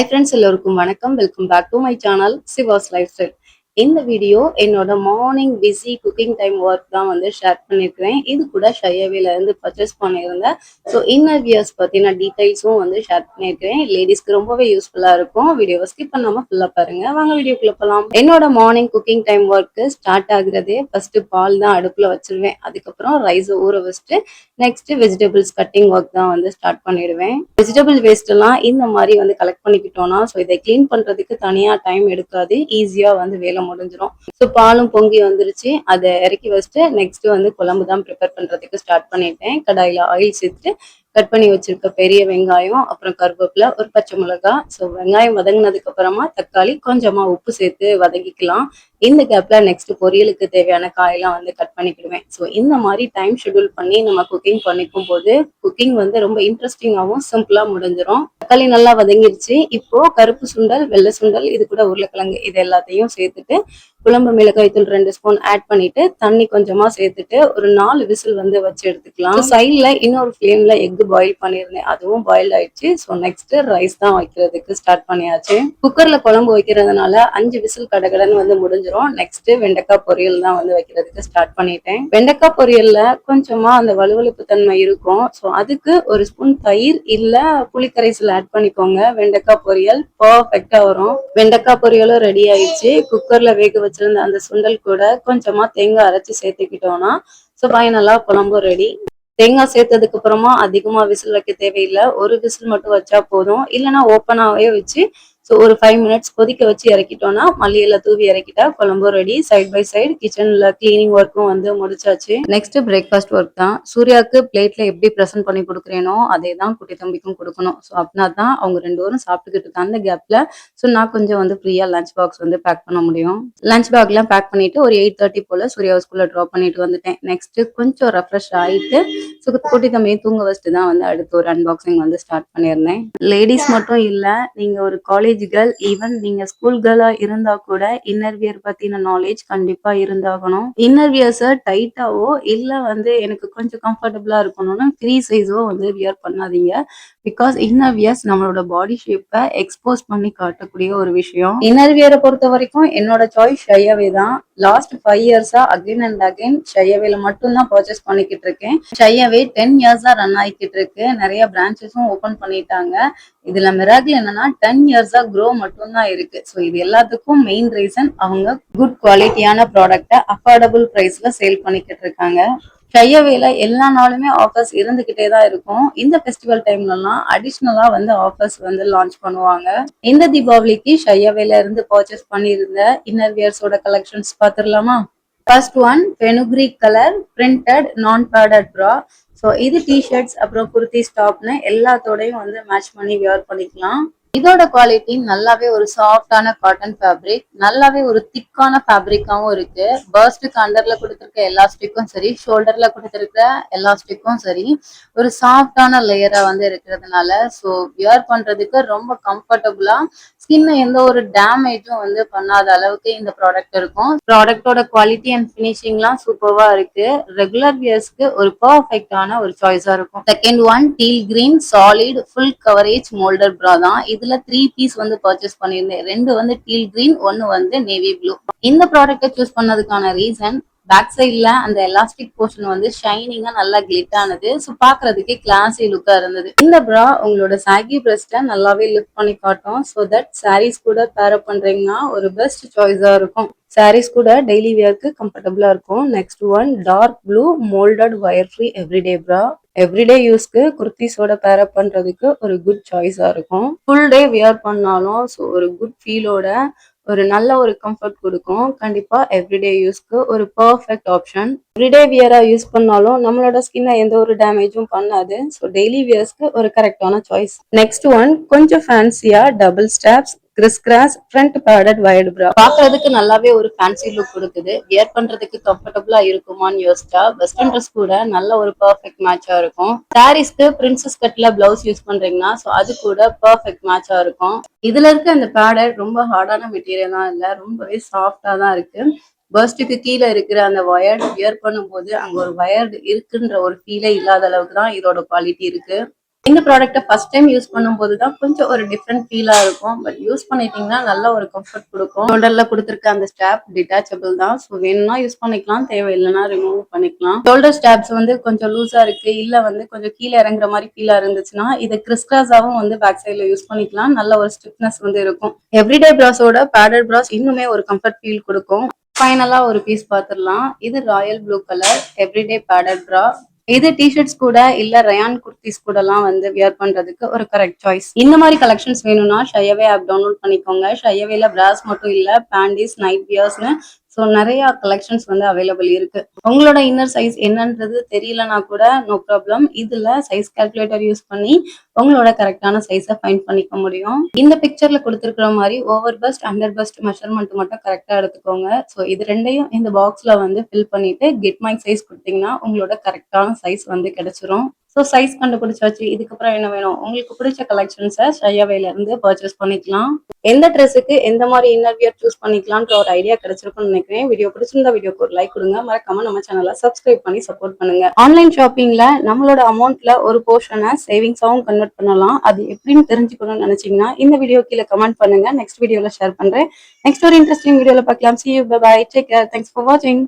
Hi friends, எல்லோருக்கும் வணக்கம். Welcome back to my channel சிவாஸ் லைஃப் ஸ்டைல். இந்த வீடியோ என்னோட morning busy cooking time work தான் வந்து ஷேர் பண்ணியிருக்கிறேன். இது கூட ஷையவேல இருந்து பர்ச்சேஸ் பண்ணியிருந்தேன். ஸோ இன்னர் வியர்ஸ் பற்றின டீடைல்ஸும் வந்து ஷேர் பண்ணியிருக்கிறேன். லேடிஸ்க்கு ரொம்பவே யூஸ்ஃபுல்லாக இருக்கும். வீடியோவை ஸ்கிப் பண்ணாமல் ஃபுல்லாக பாருங்க. வாங்க வீடியோக்குள்ள போகலாம். என்னோட morning cooking time work start ஆகுறதே ஃபர்ஸ்ட் பால் தான் அடுப்பில் வச்சிருவேன். அதுக்கப்புறம் ரைஸை ஊற வச்சுட்டு நெக்ஸ்ட் வெஜிடபிள்ஸ் கட்டிங் ஒர்க் தான் வந்து ஸ்டார்ட் பண்ணிடுவேன். வெஜிடபிள் வேஸ்ட் எல்லாம் இந்த மாதிரி வந்து கலெக்ட் பண்ணிக்கிட்டோம்னா ஸோ இதை கிளீன் பண்றதுக்கு தனியா டைம் எடுக்காது, ஈஸியா வந்து வேலை முடிஞ்சிடும். ஸோ பாலும் பொங்கி வந்துருச்சு, அதை இறக்கி வச்சுட்டு நெக்ஸ்ட் வந்து குழம்பு தான் ப்ரிப்பேர் பண்றதுக்கு ஸ்டார்ட் பண்ணிட்டேன். கடாயில ஆயில் சேர்த்து கட் பண்ணி வச்சிருக்க பெரிய வெங்காயம், அப்புறம் கருவேப்பிலை, ஒரு பச்சை மிளகாய். ஸோ வெங்காயம் வதங்கினதுக்கு அப்புறமா தக்காளி, கொஞ்சமா உப்பு சேர்த்து வதக்கிக்கலாம். இந்த கேப்ல நெக்ஸ்ட் பொரியலுக்கு தேவையான காயெல்லாம் வந்து கட் பண்ணிக்கிடுவேன். ஸோ இந்த மாதிரி டைம் ஷெட்யூல் பண்ணி நம்ம குக்கிங் பண்ணிக்கும் போது குக்கிங் வந்து ரொம்ப இன்ட்ரெஸ்டிங்காகவும் சிம்பிளா முடிஞ்சிடும். தக்காளி நல்லா வதங்கிருச்சு. இப்போ கருப்பு சுண்டல், வெள்ளை சுண்டல், இது கூட உருளைக்கிழங்கு, இது எல்லாத்தையும் சேர்த்துட்டு குழம்பு மிளகாய் தூள் 2 ஸ்பூன் ஆட் பண்ணிட்டு தண்ணி கொஞ்சமா சேர்த்துட்டு ஒரு 4 விசில் வந்து வச்சு எடுத்துக்கலாம். சைட்ல இன்னொரு ஃப்ளேம்ல எக் பாயில் பண்ணியிருந்தேன், அதுவும் பாயில் ஆயிடுச்சு. ஸோ நெக்ஸ்ட் ரைஸ் தான் வைக்கிறதுக்கு ஸ்டார்ட் பண்ணியாச்சு. குக்கர்ல குழம்பு வைக்கிறதுனால 5 விசில் கடகடன்னு வந்து முடிஞ்சிடும். நெக்ஸ்ட் வெண்டைக்காய் பொரியல் தான் வந்து வைக்கிறதுக்கு ஸ்டார்ட் பண்ணிட்டேன். வெண்டைக்காய் பொரியல்ல கொஞ்சமா அந்த வலுவலுப்பு தன்மை இருக்கும். ஸோ அதுக்கு ஒரு ஸ்பூன் தயிர் இல்ல புளிக்கரைசல் ஆட் பண்ணிக்கோங்க. வெண்டைக்காய் பொரியல் பர்ஃபெக்டா வரும். வெண்டைக்காய் பொரியலும் ரெடி ஆயிடுச்சு. குக்கர்ல வேக வச்சிருந்த அந்த சுண்டல் கூட கொஞ்சமா தேங்காய் அரைச்சு சேர்த்துக்கிட்டோம்னா ஸோ ஃபைனலா குழம்பும் ரெடி. தேங்காய் சேர்த்ததுக்கு அப்புறமா அதிகமா விசில் வைக்க தேவையில்லை, ஒரு விசில் மட்டும் வச்சா போதும். இல்லைன்னா ஓப்பனாவே வச்சு ஸோ ஒரு 5 மினிட்ஸ் கொதிக்க வச்சு இறக்கிட்டோம்னா மல்லியில தூவி இறக்கிட்டா குழம்பும் ரெடி. சைட் பை சைடு கிச்சன்ல கிளீனிங் ஒர்க்கும் வந்து முடிச்சாச்சு. நெக்ஸ்ட் பிரேக்ஃபாஸ்ட் ஒர்க் தான். சூர்யாவுக்கு பிளேட்ல எப்படி ப்ரெசென்ட் பண்ணி கொடுக்குறேனோ அதே தான் குட்டி தம்பிக்கும் கொடுக்கணும். ஸோ அப்படின்னா தான் அவங்க 2 பேரும் சாப்பிட்டுக்கிட்டு இருக்க அந்த கேப்ல ஸோ நான் கொஞ்சம் வந்து ஃப்ரீயா லஞ்ச் பாக்ஸ் வந்து பேக் பண்ண முடியும். லஞ்ச் பேக்லாம் பேக் பண்ணிட்டு ஒரு 8:30 போல சூர்யா ஸ்கூல்ல ட்ராப் பண்ணிட்டு வந்துட்டேன். நெக்ஸ்ட் கொஞ்சம் ரெஃப்ரெஷ் ஆயிட்டு ஸோ குட்டி தம்பியை தூங்க வச்சுட்டு தான் வந்து அடுத்து ஒரு அன்பாக்சிங் வந்து ஸ்டார்ட் பண்ணியிருந்தேன். லேடிஸ் மட்டும் இல்ல, நீங்க ஒரு காலேஜ் கேர்ள், ஈவன் நீங்க ஸ்கூல் கேர்ளா இருந்தா கூட இன்னர் வியர் பத்தின நாலேஜ் கண்டிப்பா இருந்தாகணும். இன்னர் வியர்ஸை டைட்டாவோ இல்ல வந்து எனக்கு கொஞ்சம் கம்ஃபர்டபுளா இருக்கணும்னா ஃப்ரீ சைஸோ வந்து வியர் பண்ணாதீங்க. பிகாஸ் இன்னர் வியர்ஸ் நம்மளோட பாடி ஷேப்பை எக்ஸ்போஸ் பண்ணி காட்டக்கூடிய ஒரு விஷயம். இன்னர் வியரை பொறுத்த வரைக்கும் என்னோட சாய்ஸ் ஷையவே தான். லாஸ்ட் 5 இயர்ஸா அகைன் அண்ட் அகைன் ஷையவேல மட்டும் தான் பர்ச்சேஸ் பண்ணிக்கிட்டு இருக்கேன். ஷையவே 10 இயர்ஸா ரன் ஆகிக்கிட்டு இருக்கு. நிறைய பிரான்ச்சஸும் ஓபன் பண்ணிட்டாங்க. இதுல மிராக்கிள் என்னன்னா 10 இயர்ஸா க்ரோ மட்டும் தான் இருக்கு. ஸோ இது எல்லாத்துக்கும் மெயின் ரீசன் அவங்க குட் குவாலிட்டியான ப்ராடக்டை அஃபோர்டபுள் பிரைஸ்ல சேல் பண்ணிக்கிட்டு இருக்காங்க. ஷையவேல எல்லா நாளுமே ஆஃபர்ஸ் இருந்துகிட்டே தான் இருக்கும். இந்த ஃபெஸ்டிவல் டைம்லலாம் அடிஷ்னலா வந்து ஆஃபர்ஸ் வந்து லான்ச் பண்ணுவாங்க. இந்த தீபாவளிக்கு ஷையவேல இருந்து பர்ச்சேஸ் பண்ணியிருந்த இன்னர் வியர்ஸோட கலெக்ஷன்ஸ் பார்த்துடலாமா? First one fenugreek colour printed நான் பேடட் ப்ரா. ஸோ இது டிஷர்ட்ஸ் அப்புறம் குர்த்திஸ் டாப்னு எல்லாத்தோடையும் வந்து மேட்ச் பண்ணி வியர் பண்ணிக்கலாம். இதோட குவாலிட்டி நல்லாவே ஒரு சாஃப்டான காட்டன் ஃபேப்ரிக், நல்லாவே ஒரு திக்கான ஃபேப்ரிக்காவும் இருக்கு. பர்ஸ்டுக்கு அண்டர்ல கொடுத்துருக்க எலாஸ்டிக்கும் சரி, ஷோல்டர்ல கொடுத்துருக்க எலாஸ்டிக்கும் சரி ஒரு சாஃப்டான லேயரா வந்து இருக்கிறதுனால ஸோ வியர் பண்றதுக்கு ரொம்ப கம்ஃபர்டபுளா, ஸ்கின் எந்த ஒரு டேமேஜும் வந்து பண்ணாத அளவுக்கு இந்த ப்ராடக்ட் இருக்கும். ப்ராடக்டோட குவாலிட்டி அண்ட் ஃபினிஷிங்லாம் சூப்பர்வா இருக்கு. ரெகுலர் வியர்ஸ்க்கு ஒரு பர்ஃபெக்டான ஒரு சாய்ஸா இருக்கும். Second one teal green solid full coverage molded bra தான். இதுல 3 பீஸ் வந்து பர்ச்சேஸ் பண்ணியிருந்தேன். 2 வந்து டீல் கிரீன், 1 வந்து நேவி ப்ளூ. இந்த ப்ராடக்ட்டை சூஸ் பண்ணதுக்கான ரீசன் பேக் சைட்ல அந்த எலாஸ்டிக் போர்ஷன் வந்து ஷைனிங்கா நல்லா கிளிட் ஆனது. ஸோ பாக்குறதுக்கே கிளாஸி லுக்கா இருந்தது. இந்த ப்ரா உங்களோட சாகி பிரஸ்ட்டை நல்லாவே லிஃப்ட் பண்ணி காட்டும். ஸோ தட் சாரீஸ் கூட பேர் அப் பண்றீங்கன்னா ஒரு பெஸ்ட் சாய்ஸா இருக்கும். சாரீஸ் கூட டெய்லி வியர்க்கு கம்ஃபர்டபுளா இருக்கும். Next one dark blue moulded wire free everyday bra. Everyday யூஸ்க்கு குர்த்திஸோட பேர் அப் பண்றதுக்கு ஒரு குட் சாய்ஸா இருக்கும். ஃபுல் டே வியர் பண்ணாலும் ஸோ ஒரு குட் ஃபீலோட ஒரு நல்ல ஒரு கம்ஃபர்ட் கொடுக்கும். கண்டிப்பா எவ்ரிடே யூஸ்க்கு ஒரு பர்ஃபெக்ட் ஆப்ஷன். எவ்ரிடே வியரா யூஸ் பண்ணாலும் நம்மளோட ஸ்கின்னை எந்த ஒரு டேமேஜும் பண்ணாது. ஸோ டெய்லி வியர்ஸ்க்கு ஒரு கரெக்டான சாய்ஸ். நெக்ஸ்ட் ஒன் கொஞ்சம் ஃபேன்சியா double straps criss cross front padded wired bra. பாக்குறதுக்கு நல்லாவே ஒரு ஃபேன்சி லுக் கொடுக்குது. வியர் பண்றதுக்கு கம்ஃபர்டபுளா இருக்குமான்னு யோசிச்சா வெஸ்டர்ன் ட்ரெஸ் கூட நல்ல ஒரு பர்ஃபெக்ட் மேட்சா இருக்கும். சாரீஸ்க்கு பிரின்சஸ் கட்ல பிளவுஸ் யூஸ் பண்றீங்கன்னா ஸோ அது கூட பர்ஃபெக்ட் மேட்சா இருக்கும். இதுல இருக்க அந்த பேடட் ரொம்ப ஹார்டான மெட்டீரியல் தான் இல்ல, ரொம்பவே சாஃப்டா தான் இருக்கு. பர்ஸ்டுக்கு கீழே இருக்கிற அந்த வயர்டு வியர் பண்ணும்போது அங்க ஒரு வயர்டு இருக்குன்ற ஒரு ஃபீலே இல்லாத அளவுக்கு தான் இதோட குவாலிட்டி இருக்கு. இந்த ப்ராடக்ட்டை ஃபர்ஸ்ட் டைம் யூஸ் பண்ணும்போது தான் கொஞ்சம் ஒரு டிஃப்ரெண்ட் ஃபீலா இருக்கும். பட் யூஸ் பண்ணிட்டீங்கன்னா நல்ல ஒரு கம்ஃபர்ட் கொடுக்கும். ஷோல்டர்ல கொடுத்துருக்க அந்த ஸ்ட்ராப் டிட்டாச்சபிள் தான். ஸோ வேணும்னா யூஸ் பண்ணிக்கலாம், தேவையில்லைன்னா ரிமூவ் பண்ணிக்கலாம். ஷோல்டர் ஸ்ட்ராப்ஸ் வந்து கொஞ்சம் லூஸா இருக்கு, இல்ல வந்து கொஞ்சம் கீழே இறங்குற மாதிரி ஃபீலா இருந்துச்சுன்னா இது கிறிஸ்கிராஸாவும் வந்து பேக் சைட்ல யூஸ் பண்ணிக்கலாம். நல்ல ஒரு ஸ்டிஃப்னஸ் வந்து இருக்கும். எவ்ரிடே பிராஸோட பேடட் பிராஸ் இன்னுமே ஒரு கம்ஃபர்ட் ஃபீல் கொடுக்கும். ஃபைனலா ஒரு பீஸ் பார்த்துடலாம். இது Royal blue colour everyday padded பிரா. இது டிஷர்ட்ஸ் கூட இல்ல ரயான் குர்த்திஸ் கூட எல்லாம் வந்து வியர் பண்றதுக்கு ஒரு கரெக்ட் சாய்ஸ். இந்த மாதிரி கலெக்ஷன்ஸ் வேணும்னா ஷையவே ஆப் டவுன்லோட் பண்ணிக்கோங்க. ஷையவேல பிராஸ் மட்டும் இல்ல, பேண்டிஸ், நைட் வியர்ஸ்னு ஸோ நிறைய கலெக்ஷன்ஸ் வந்து அவைலபிள் இருக்கு. உங்களோட இன்னர் சைஸ் என்னன்றது தெரியலனா கூட நோ ப்ராப்ளம். இதுல சைஸ் கால்குலேட்டர் யூஸ் பண்ணி உங்களோட கரெக்டான சைஸை ஃபைண்ட் பண்ணிக்க முடியும். இந்த பிக்சர்ல கொடுத்துருக்கிற மாதிரி over first under first measurement மட்டும் கரெக்டா எடுத்துக்கோங்க. ஸோ இது ரெண்டையும் இந்த பாக்ஸ்ல வந்து ஃபில் பண்ணிட்டு கெட் மை சைஸ் கொடுத்தீங்கன்னா உங்களோட கரெக்டான சைஸ் வந்து கிடைச்சிரும். ஸோ சைஸ் கண்டுபிடிச்சாச்சு. இதுக்கப்புறம் என்ன வேணும்? உங்களுக்கு பிடிச்ச கலெக்ஷன்ஸை ஷையாவேல இருந்து பர்ச்சேஸ் பண்ணிக்கலாம். எந்த ட்ரெஸ்ஸுக்கு எந்த மாதிரி இன்னர் வியர் சூஸ் பண்ணிக்கலாம்ன்ற ஒரு ஐடியா கிடைச்சிருக்கும்னு நினைக்கிறேன். வீடியோ பிடிச்சிருந்தா வீடியோக்கு ஒரு லைக் கொடுங்க. மறக்காம நம்ம சேனலை சப்ஸ்கிரைப் பண்ணி சப்போர்ட் பண்ணுங்க. ஆன்லைன் ஷாப்பிங்ல நம்மளோட அமௌண்ட்ல ஒரு போர்ஷனை சேவிங்ஸாவும் கன்வெர்ட் பண்ணலாம். அது எப்படின்னு தெரிஞ்சுக்கணும்னு நினைச்சீங்கன்னா இந்த வீடியோ கீழே கமெண்ட் பண்ணுங்க. நெக்ஸ்ட் வீடியோல ஷேர் பண்றேன். நெக்ஸ்ட் ஒரு இன்ட்ரெஸ்டிங் வீடியோல பார்க்கலாம். See you, bye bye, take care, thanks for watching.